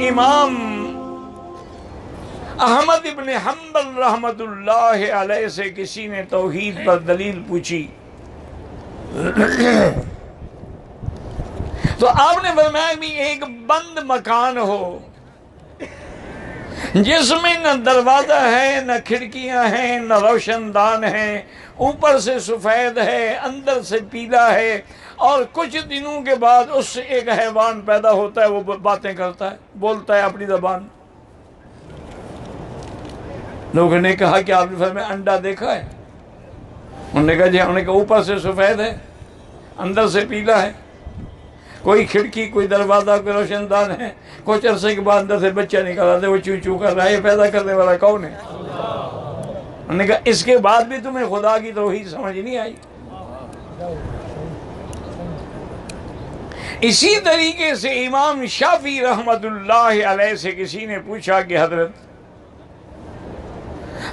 امام احمد ابن حنبل رحمت اللہ علیہ سے کسی نے توحید پر دلیل پوچھی تو آپ نے فرمایا بھی ایک بند مکان ہو جس میں نہ دروازہ ہے نہ کھڑکیاں ہیں نہ روشن دان ہیں، اوپر سے سفید ہے اندر سے پیلا ہے، اور کچھ دنوں کے بعد اس سے ایک حیوان پیدا ہوتا ہے، وہ باتیں کرتا ہے، بولتا ہے اپنی زبان۔ لوگوں نے کہا کہ آپ نے فرمایا انڈا دیکھا ہے؟ انہوں نے کہا جی، انہوں نے کہا اوپر سے سفید ہے اندر سے پیلا ہے، کوئی کھڑکی کوئی دروازہ کوئی روشن دان ہے، کچھ عرصے کے بعد اندر سے بچہ نکل آتا ہے، وہ چو چو کر رہا ہے، یہ پیدا کرنے والا کون ہے؟ انہوں نے کہا اس کے بعد بھی تمہیں خدا کی توحید سمجھ نہیں آئی؟ اسی طریقے سے امام شافعی رحمت اللہ علیہ سے کسی نے پوچھا کہ حضرت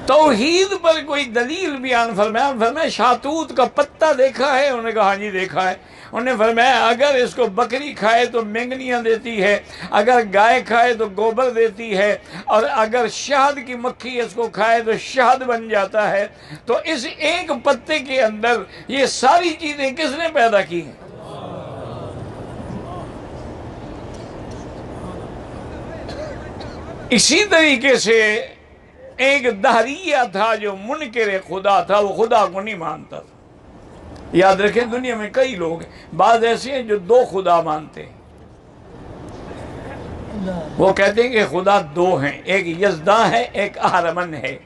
توحید پر کوئی دلیل بیان فرمایا شاہتوت کا پتا دیکھا ہے؟ انہوں نے کہا ہاں جی دیکھا ہے۔ انہوں نے فرمایا اگر اس کو بکری کھائے تو مینگنیاں دیتی ہے، اگر گائے کھائے تو گوبر دیتی ہے، اور اگر شہد کی مکھی اس کو کھائے تو شہد بن جاتا ہے، تو اس ایک پتے کے اندر یہ ساری چیزیں کس نے پیدا کی ہیں؟ اسی طریقے سے ایک دہریہ تھا جو منکر خدا تھا، وہ خدا کو نہیں مانتا تھا۔ یاد رکھیں دنیا میں کئی لوگ ہیں، بعض ایسے ہیں جو دو خدا مانتے ہیں، وہ کہتے ہیں کہ خدا دو ہیں، ایک یزداں ہے ایک اہرمن ہے،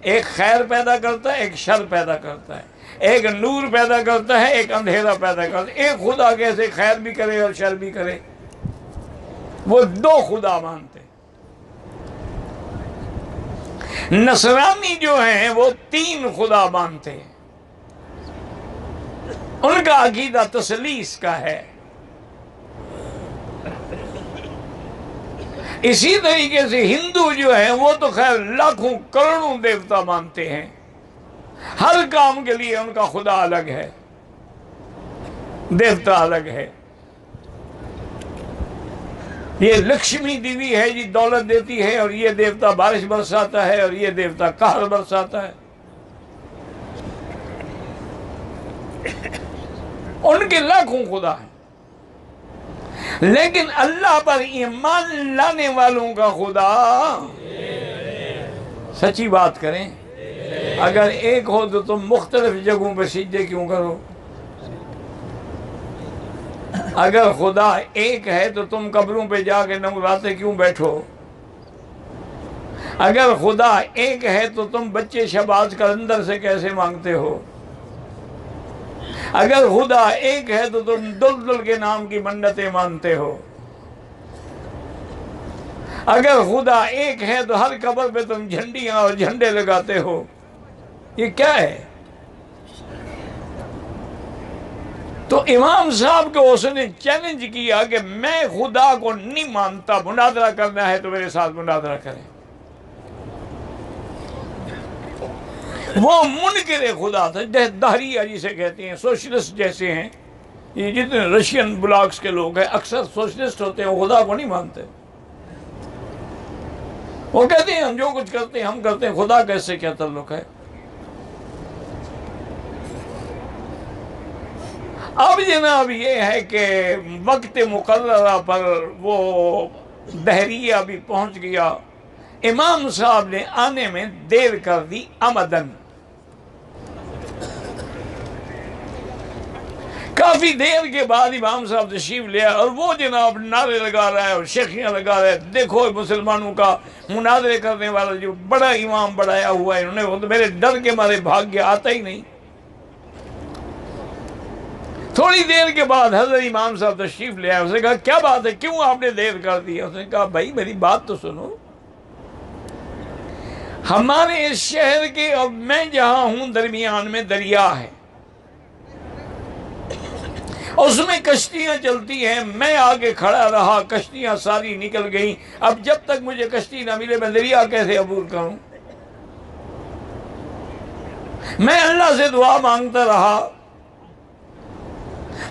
ایک خیر پیدا کرتا ہے ایک شر پیدا کرتا ہے، ایک نور پیدا کرتا ہے ایک اندھیرا پیدا کرتا ہے، ایک خدا کیسے خیر بھی کرے اور شر بھی کرے؟ وہ دو خدا مانتے ہیں۔ نصرانی جو ہیں وہ تین خدا مانتے ہیں، ان کا عقیدہ تثلیث کا ہے۔ اسی طریقے سے ہندو جو ہیں وہ تو خیر لاکھوں کروڑوں دیوتا مانتے ہیں، ہر کام کے لیے ان کا خدا الگ ہے، دیوتا الگ ہے۔ یہ لکشمی دیوی ہے جی دولت دیتی ہے، اور یہ دیوتا بارش برساتا ہے، اور یہ دیوتا قہر برساتا ہے۔ ان کے لاکھوں خدا ہیں، لیکن اللہ پر ایمان لانے والوں کا خدا، سچی بات کریں، اگر ایک ہو تو تم مختلف جگہوں پہ سجدے کیوں کرو؟ اگر خدا ایک ہے تو تم قبروں پہ جا کے نمراتے کیوں بیٹھو؟ اگر خدا ایک ہے تو تم بچے شباز کلندر سے کیسے مانگتے ہو؟ اگر خدا ایک ہے تو تم دلدل کے نام کی منتیں مانتے ہو؟ اگر خدا ایک ہے تو ہر قبر پہ تم جھنڈیاں اور جھنڈے لگاتے ہو؟ یہ کیا ہے؟ تو امام صاحب کو اس نے چیلنج کیا کہ میں خدا کو نہیں مانتا، مناظرہ کرنا ہے تو میرے ساتھ مناظرہ کریں۔ وہ منکر خدا تھا، دہریہ جسے کہتے ہیں، سوشلسٹ جیسے ہیں، یہ جتنے رشین بلاکس کے لوگ ہیں اکثر سوشلسٹ ہوتے ہیں، وہ خدا کو نہیں مانتے۔ وہ کہتے ہیں ہم جو کچھ کرتے ہیں ہم کرتے ہیں، خدا کا اس سے کیا تعلق ہے؟ اب جناب یہ ہے کہ وقت مقررہ پر وہ دہریہ بھی پہنچ گیا، امام صاحب نے آنے میں دیر کر دی عمدن۔ کافی دیر کے بعد امام صاحب تشریف لیا، اور وہ جناب نعرے لگا رہا ہے اور شیخیاں لگا رہا ہے، دیکھو مسلمانوں کا مناظرے کرنے والا جو بڑا امام بڑھایا ہوا ہے، انہوں نے وہ تو میرے ڈر کے مارے بھاگ گیا، آتا ہی نہیں۔ تھوڑی دیر کے بعد حضرت امام صاحب تشریف لے آئے، اس نے کہا کیا بات ہے، کیوں آپ نے دیر کر دی؟ اس نے کہا بھائی میری بات تو سنو، ہمارے اس شہر کے اور میں جہاں ہوں درمیان میں دریا ہے، اس میں کشتیاں چلتی ہیں، میں آگے کھڑا رہا، کشتیاں ساری نکل گئیں، اب جب تک مجھے کشتی نہ ملے میں دریا کیسے عبور کروں؟ میں اللہ سے دعا مانگتا رہا،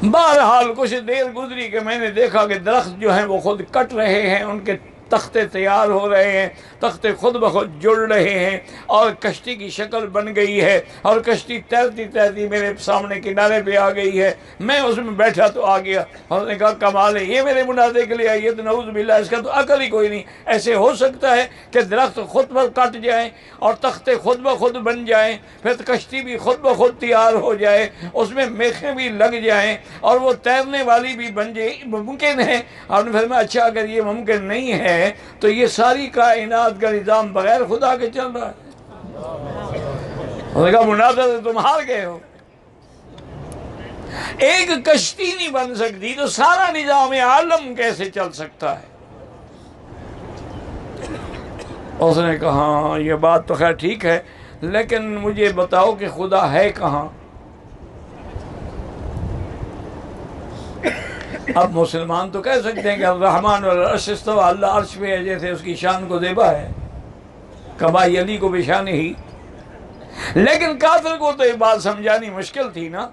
بہرحال کچھ دیر گزری کہ میں نے دیکھا کہ درخت جو ہیں وہ خود کٹ رہے ہیں، ان کے تختے تیار ہو رہے ہیں، تختے خود بخود جڑ رہے ہیں اور کشتی کی شکل بن گئی ہے اور کشتی تیرتی تیرتی میرے سامنے کنارے پہ آ گئی ہے، میں اس میں بیٹھا تو آ گیا۔ اور نے کہا کمال ہے، یہ میرے منازع کے لیے آئی ہے تو نعوذ باللہ، اس کا تو عقل ہی کوئی نہیں۔ ایسے ہو سکتا ہے کہ درخت خود بخود کٹ جائیں اور تختے خود بخود بن جائیں، پھر کشتی بھی خود بخود تیار ہو جائے، اس میں میخیں بھی لگ جائیں اور وہ تیرنے والی بھی بن جائے، ممکن ہے؟ آپ نے فرمایا اچھا اگر یہ ممکن نہیں ہے تو یہ ساری کائنات کا نظام بغیر خدا کے چل رہا ہے۔ انہوں نے کہا منازع سے تم ہار گئے ہو، ایک کشتی نہیں بن سکتی تو سارا نظام عالم کیسے چل سکتا ہے؟ اس نے کہا ہاں یہ بات تو خیر ٹھیک ہے، لیکن مجھے بتاؤ کہ خدا ہے کہاں؟ اب مسلمان تو کہہ سکتے ہیں کہ الرحمن والعرش استوى، اللہ عرش پہ ہے، جیسے اس کی شان کو زیبا ہے، کبائی علی کو بشان ہی۔ لیکن کافر کو تو یہ بات سمجھانی مشکل تھی نا۔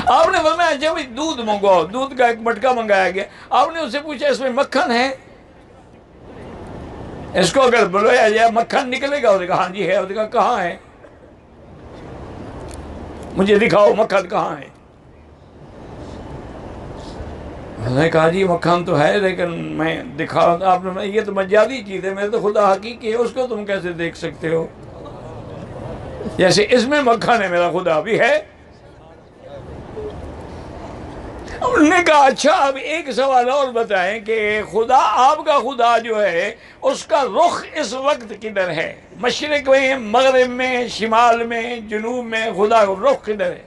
آپ نے فرمایا جب دودھ منگواؤ، دودھ کا ایک مٹکا منگایا گیا، آپ نے اس سے پوچھا اس میں مکھن ہے؟ اس کو اگر بلوایا جائے مکھن نکلے گا؟ اس نے کہا ہاں جی ہے۔ اس نے کہا کہاں ہے؟ مجھے دکھاؤ مکھن کہاں ہے؟ اس نے کہا جی مکھن تو ہے لیکن میں دکھاؤں، آپ نے یہ تو مجازی چیز ہے، میرے تو خدا حقیقی ہے، اس کو تم کیسے دیکھ سکتے ہو؟ جیسے اس میں مکھن ہے میرا خدا بھی ہے۔ انہوں نے کہا اچھا اب ایک سوال اور بتائیں کہ خدا، آپ کا خدا جو ہے اس کا رخ اس وقت کدھر ہے؟ مشرق میں، مغرب میں، شمال میں، جنوب میں، خدا کا رخ کدھر ہے؟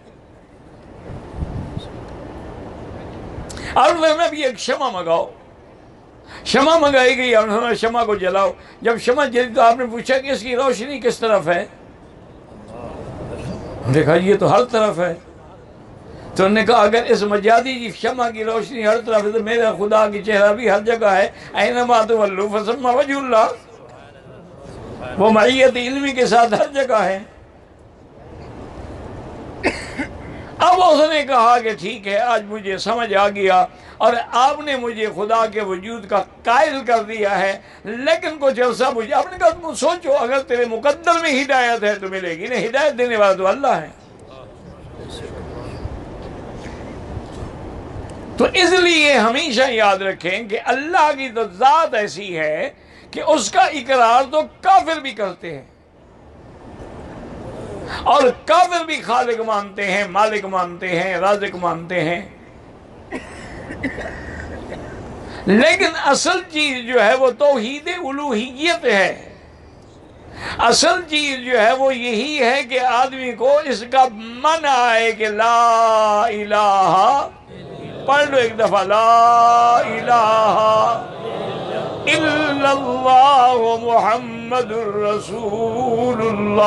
اور میں بھی ایک شمع منگاؤ۔ شمع منگائی گئی، انہوں نے شمع کو جلاؤ۔ جب شمع جلی تو آپ نے پوچھا کہ اس کی روشنی کس طرف ہے؟ دیکھا یہ تو ہر طرف ہے۔ تو انہوں نے کہا اگر اس مجازی شمع کی روشنی ہر طرف ہے تو میرا خدا کی چہرہ بھی ہر جگہ ہے، اینما تولوا فثم وجہ اللہ، وہ معیت علمی کے ساتھ ہر جگہ ہے۔ اب اس نے کہا کہ ٹھیک ہے آج مجھے سمجھ آ گیا اور آپ نے مجھے خدا کے وجود کا قائل کر دیا ہے، لیکن کچھ عرصہ مجھے، آپ نے کہا تم سوچو اگر تیرے مقدر میں ہدایت ہے تو ملے گی، نہیں ہدایت دینے والا تو اللہ ہے۔ تو اس لیے ہمیشہ یاد رکھیں کہ اللہ کی تو ذات ایسی ہے کہ اس کا اقرار تو کافر بھی کرتے ہیں، اور کافر بھی خالق مانتے ہیں، مالک مانتے ہیں، رازق مانتے ہیں، لیکن اصل چیز جو ہے وہ توحید الوہیت ہے۔ اصل چیز جو ہے وہ یہی ہے کہ آدمی کو اس کا منع ہے کہ لا الہ، پڑھ لو ایک دفعہ، لا الہ الا اللہ محمد الرسول اللہ۔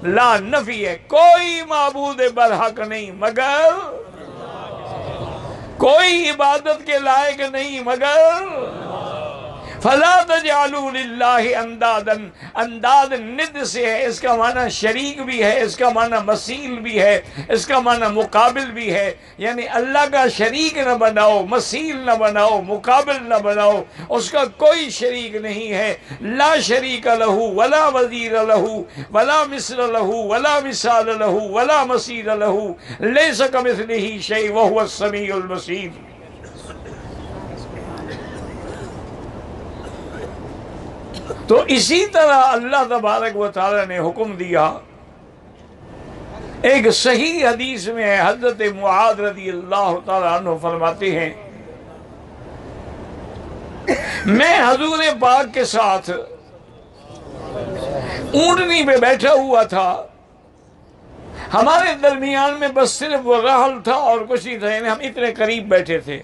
لا نفی ہے، کوئی معبود برحق نہیں مگر، کوئی عبادت کے لائق نہیں مگر، فلا تجعلوا للہ اندادا، انداد ند سے ہے، اس کا معنی شریک بھی ہے، اس کا معنی مثیل بھی ہے، اس کا معنی مقابل بھی ہے، یعنی اللہ کا شریک نہ بناؤ، مثیل نہ بناؤ، مقابل نہ بناؤ، اس کا کوئی شریک نہیں ہے۔ لا شریک لہ ولا وزیر لہ ولا مثل لہ ولا مثال لہ ولا مثیل لہ، لیس کمثلہ شیء وہو السمیع البصیر۔ تو اسی طرح اللہ تبارک و تعالی نے حکم دیا، ایک صحیح حدیث میں ہے، حضرت معاذ رضی اللہ تعالیٰ عنہ فرماتے ہیں میں حضور پاک کے ساتھ اونٹنی پہ بیٹھا ہوا تھا، ہمارے درمیان میں بس صرف وہ رحل تھا اور کچھ نہیں تھا، یعنی ہم اتنے قریب بیٹھے تھے۔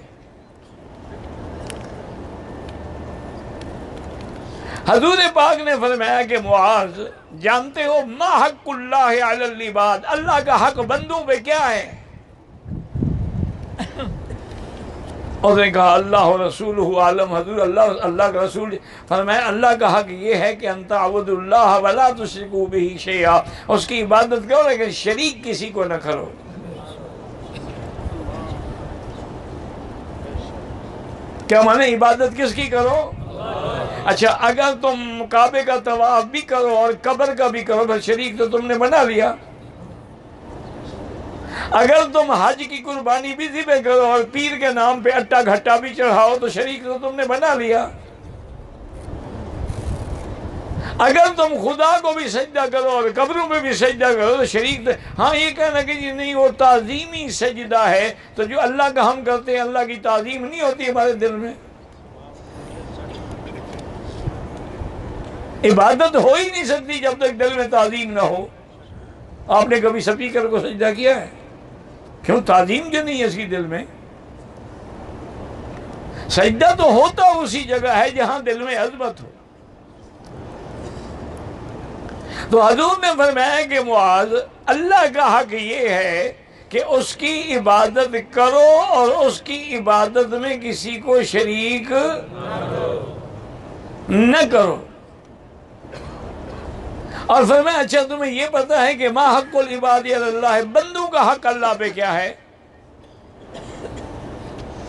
حضور پاک نے فرمایا کہ معاذ جانتے ہو ما حق اللہ علی العباد، اللہ کا حق بندوں پہ کیا ہے؟ اس نے کہا اللہ و رسولہ عالم، حضور اللہ کا رسول فرمایا اللہ کا حق یہ ہے کہ ان تعبدوا اللہ ولا تشرکوا بہ شیئا، اس کی عبادت کرو لیکن شریک کسی کو نہ کرو۔ کیا مانے عبادت کس کی کرو؟ اچھا اگر تم کعبے کا طواف بھی کرو اور قبر کا بھی کرو تو شریک تو تم نے بنا لیا۔ اگر تم حج کی قربانی بھی ذبح کرو اور پیر کے نام پہ اٹا گھٹا بھی چڑھاؤ تو شریک تو تم نے بنا لیا۔ اگر تم خدا کو بھی سجدہ کرو اور قبروں پہ بھی سجدہ کرو تو شریک تو ہاں یہ کہنا کہ جی نہیں وہ تعظیمی سجدہ ہے، تو جو اللہ کا ہم کرتے ہیں اللہ کی تعظیم نہیں ہوتی ہمارے دل میں؟ عبادت ہو ہی نہیں سکتی جب تک دل میں تعظیم نہ ہو۔ آپ نے کبھی سپیکر کو سجدہ کیا ہے؟ کیوں؟ تعظیم جو نہیں ہے اس کی دل میں۔ سجدہ تو ہوتا اسی جگہ ہے جہاں دل میں عظمت ہو۔ تو حضور نے فرمایا کہ معاذ، اللہ کا حق یہ ہے کہ اس کی عبادت کرو اور اس کی عبادت میں کسی کو شریک نہ کرو۔ اور فرمایا اچھا تمہیں یہ پتا ہے کہ ما حق العباد علی اللہ، بندوں کا حق اللہ پہ کیا ہے؟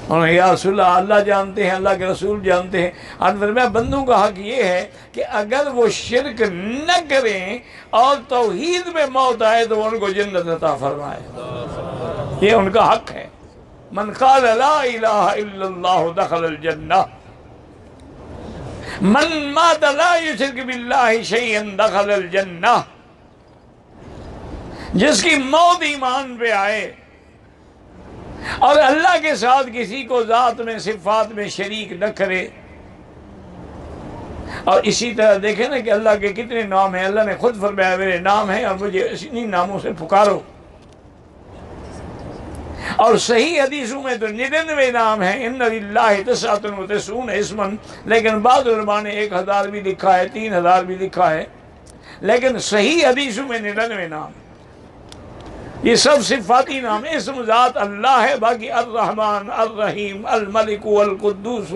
اور یا رسول اللہ، اللہ جانتے ہیں، اللہ کے رسول جانتے ہیں۔ اور فرمایا بندوں کا حق یہ ہے کہ اگر وہ شرک نہ کریں اور توحید میں موت آئے تو ان کو جنت عطا فرمائے۔ یہ ان کا حق ہے۔ من قال لا الہ الا اللہ دخل الجنہ، من مات لا یشرک باللہ شیئا دخل الجنہ۔ جس کی موت ایمان پہ آئے اور اللہ کے ساتھ کسی کو ذات میں صفات میں شریک نہ کرے۔ اور اسی طرح دیکھیں نا کہ اللہ کے کتنے نام ہیں، اللہ نے خود فرمایا میرے نام ہیں اور مجھے انہی ناموں سے پکارو۔ اور صحیح حدیثوں میں تو 99 نام ہیں، ان للہ 99 اسما، لیکن بعض علماء نے 1000 بھی لکھا ہے، 3000 بھی لکھا ہے، لیکن صحیح حدیثوں میں 99 نام۔ یہ سب صفاتی نام، اسم ذات اللہ ہے، باقی الرحمن، الرحیم، الملک، القدوس،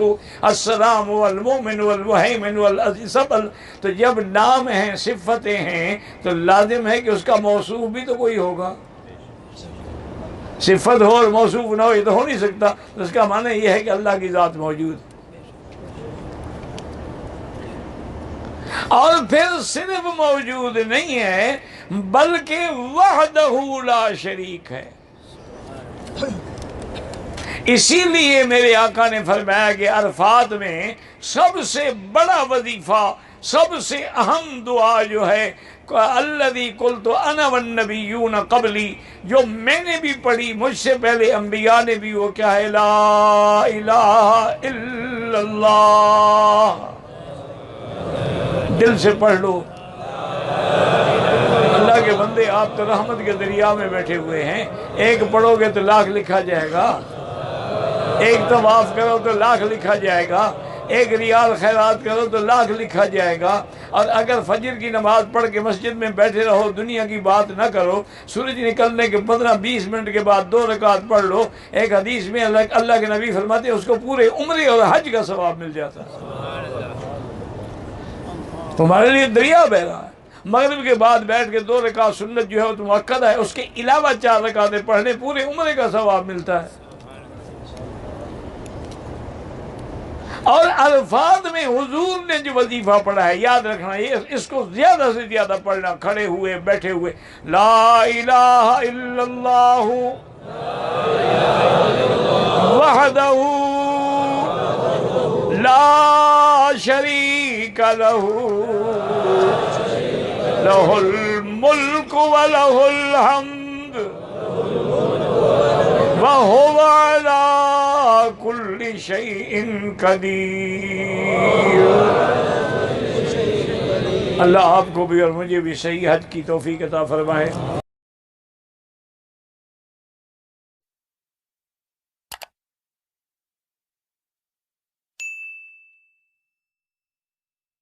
السلام، المومن، المہیمن، والعزیز، سب تو جب نام ہیں، صفتیں ہیں، تو لازم ہے کہ اس کا موصوف بھی تو کوئی ہوگا۔ صفت ہو اور موصوف نہ ہو یہ تو ہو نہیں سکتا۔ تو اس کا معنی یہ ہے کہ اللہ کی ذات موجود ہے۔ اور پھر صرف موجود نہیں ہے بلکہ وحدہ لا شریک ہے۔ اسی لیے میرے آقا نے فرمایا کہ عرفات میں سب سے بڑا وظیفہ، سب سے اہم دعا جو ہے الذی قلت انا والنبیون قبلی، جو میں نے بھی پڑھی، مجھ سے پہلے انبیاء نے بھی، وہ کیا ہے؟ لا الہ الا اللہ۔ دل سے پڑھ لو۔ اللہ کے بندے آپ تو رحمت کے دریا میں بیٹھے ہوئے ہیں، ایک پڑھو گے تو 1,00,000 لکھا جائے گا، ایک طواف کرو تو 1,00,000 لکھا جائے گا، ایک ریال خیرات کرو تو 1,00,000 لکھا جائے گا۔ اور اگر فجر کی نماز پڑھ کے مسجد میں بیٹھے رہو، دنیا کی بات نہ کرو، سورج نکلنے کے 15-20 منٹ کے بعد 2 رکعت پڑھ لو، ایک حدیث میں اللہ کے نبی فرماتے ہیں اس کو پورے عمرے اور حج کا ثواب مل جاتا ہے۔ تمہارے لیے دریا بہ رہا ہے۔ مغرب کے بعد بیٹھ کے 2 رکعت سنت جو ہے وہ تو مؤکد ہے، اس کے علاوہ 4 رکعتیں پڑھنے پورے عمرے کا ثواب ملتا ہے۔ اور عرفات میں حضور نے جو وظیفہ پڑھا ہے، یاد رکھنا، یہ اس کو زیادہ سے زیادہ پڑھنا، کھڑے ہوئے بیٹھے ہوئے۔ لا الہ الا اللہ وحدہ لا شریک لہ لہ الملک ولہ الحمد وہو علی کل شیء قدیر۔ اللہ آپ کو بھی اور مجھے بھی صحیح حج کی توفیق عطا فرمائے۔